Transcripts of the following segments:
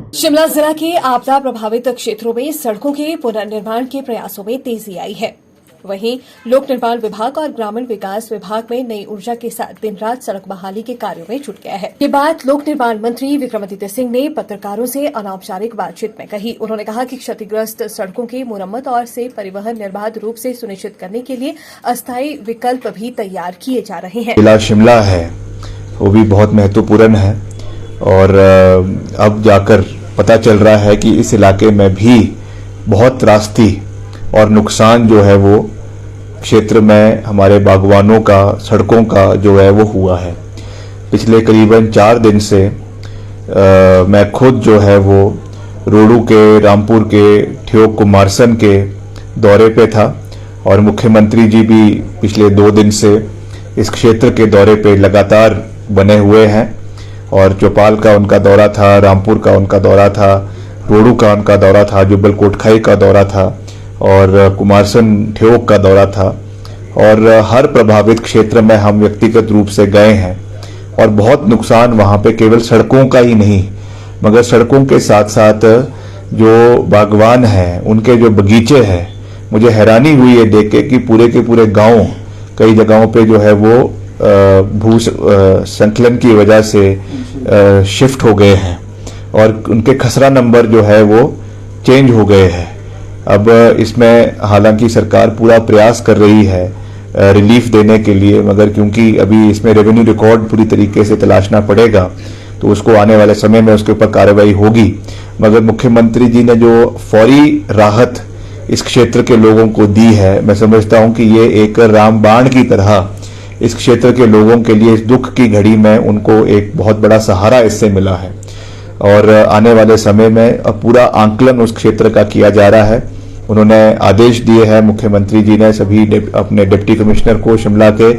शिमला जिला के आपदा प्रभावित क्षेत्रों में सड़कों के पुनर्निर्माण के प्रयासों में तेजी आई है। वहीं लोक निर्माण विभाग और ग्रामीण विकास विभाग में नई ऊर्जा के साथ दिन रात सड़क बहाली के कार्यों में जुट गया है। ये बात लोक निर्माण मंत्री विक्रमादित्य सिंह ने पत्रकारों से अनौपचारिक बातचीत में कही। उन्होंने कहा कि क्षतिग्रस्त सड़कों की मुरम्मत और से परिवहन निर्बाध रूप से सुनिश्चित करने के लिए अस्थायी विकल्प भी तैयार किए जा रहे हैं। जिला शिमला है वो भी बहुत महत्वपूर्ण है और अब जाकर पता चल रहा है कि इस इलाके में भी बहुत त्रासदी और नुकसान जो है वो क्षेत्र में हमारे बागवानों का, सड़कों का जो है वो हुआ है। पिछले करीबन 4 दिन से मैं खुद जो है वो रोडू के, रामपुर के, ठियोग कुमारसन के दौरे पे था और मुख्यमंत्री जी भी पिछले 2 दिन से इस क्षेत्र के दौरे पे लगातार बने हुए हैं और चौपाल का उनका दौरा था, रामपुर का उनका दौरा था, रोडू का उनका दौरा था, जुब्बल कोटखाई का दौरा था और कुमारसन ठियोग का दौरा था और हर प्रभावित क्षेत्र में हम व्यक्तिगत रूप से गए हैं और बहुत नुकसान वहां पे केवल सड़कों का ही नहीं मगर सड़कों के साथ साथ जो बागवान हैं उनके जो बगीचे हैं, मुझे हैरानी हुई ये देख के पूरे के पूरे गांव कई जगहों पे जो है वो भू संकलन की वजह से शिफ्ट हो गए हैं और उनके खसरा नंबर जो है वो चेंज हो गए हैं। अब इसमें हालांकि सरकार पूरा प्रयास कर रही है रिलीफ देने के लिए, मगर क्योंकि अभी इसमें रेवेन्यू रिकॉर्ड पूरी तरीके से तलाशना पड़ेगा तो उसको आने वाले समय में उसके ऊपर कार्रवाई होगी। मगर मुख्यमंत्री जी ने जो फौरी राहत इस क्षेत्र के लोगों को दी है, मैं समझता हूं कि ये एक रामबाण की तरह इस क्षेत्र के लोगों के लिए इस दुख की घड़ी में उनको एक बहुत बड़ा सहारा इससे मिला है और आने वाले समय में अब पूरा आंकलन उस क्षेत्र का किया जा रहा है। उन्होंने आदेश दिए हैं मुख्यमंत्री जी ने सभी अपने डिप्टी कमिश्नर को, शिमला के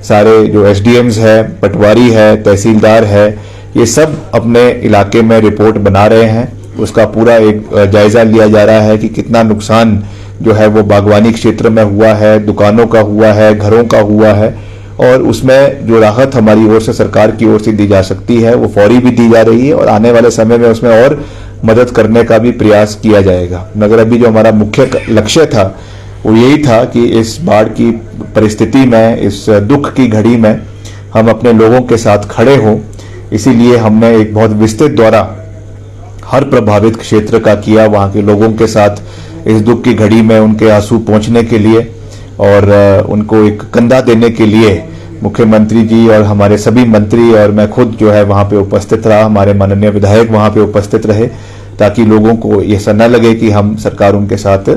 सारे जो एसडीएम्स है, पटवारी है, तहसीलदार है, ये सब अपने इलाके में रिपोर्ट बना रहे हैं। उसका पूरा एक जायजा लिया जा रहा है कि कितना नुकसान जो है वो बागवानी क्षेत्र में हुआ है, दुकानों का हुआ है, घरों का हुआ है और उसमें जो राहत हमारी ओर से, सरकार की ओर से दी जा सकती है वो फौरी भी दी जा रही है और आने वाले समय में उसमें और मदद करने का भी प्रयास किया जाएगा। मगर अभी जो हमारा मुख्य लक्ष्य था वो यही था कि इस बाढ़ की परिस्थिति में, इस दुख की घड़ी में हम अपने लोगों के साथ खड़े हों, इसीलिए हमने एक बहुत विस्तृत दौरा हर प्रभावित क्षेत्र का किया, वहां के लोगों के साथ इस दुख की घड़ी में उनके आंसू पहुंचने के लिए और उनको एक कंधा देने के लिए मुख्यमंत्री जी और हमारे सभी मंत्री और मैं खुद जो है वहां पे उपस्थित रहा, हमारे माननीय विधायक वहां पे उपस्थित रहे ताकि लोगों को ये ऐसा न लगे कि हम सरकार उनके साथ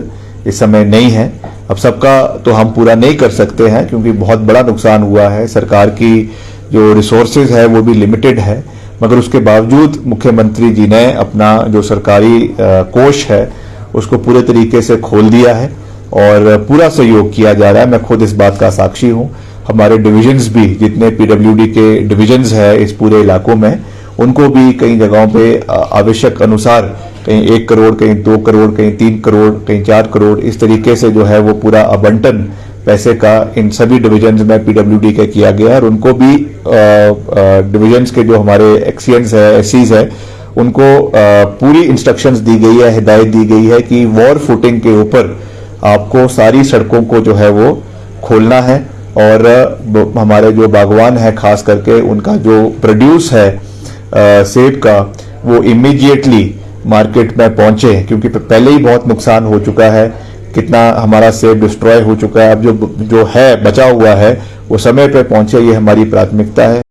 इस समय नहीं है। अब सबका तो हम पूरा नहीं कर सकते हैं क्योंकि बहुत बड़ा नुकसान हुआ है, सरकार की जो रिसोर्सेज है वो भी लिमिटेड है, मगर उसके बावजूद मुख्यमंत्री जी ने अपना जो सरकारी कोष है उसको पूरे तरीके से खोल दिया है और पूरा सहयोग किया जा रहा है। मैं खुद इस बात का साक्षी हूं। हमारे डिविजन्स भी, जितने पीडब्ल्यूडी के डिविजन्स है इस पूरे इलाकों में, उनको भी कई जगहों पे आवश्यक अनुसार कहीं 1 करोड़, कहीं 2 करोड़, कहीं 3 करोड़, कहीं 4 करोड़, इस तरीके से जो है वो पूरा आवंटन पैसे का इन सभी डिविजन्स में पीडब्ल्यूडी का किया गया है और उनको भी डिविजन्स के जो हमारे एक्सीएंस है, एससीज है, उनको पूरी इंस्ट्रक्शंस दी गई है, हिदायत दी गई है कि वॉर फुटिंग के ऊपर आपको सारी सड़कों को जो है वो खोलना है और हमारे जो बागवान है खास करके उनका जो प्रोड्यूस है सेब का वो इमीडिएटली मार्केट में पहुंचे, क्योंकि पहले ही बहुत नुकसान हो चुका है, कितना हमारा सेब डिस्ट्रॉय हो चुका है। अब जो है बचा हुआ है वो समय पे पहुंचे, ये हमारी प्राथमिकता है।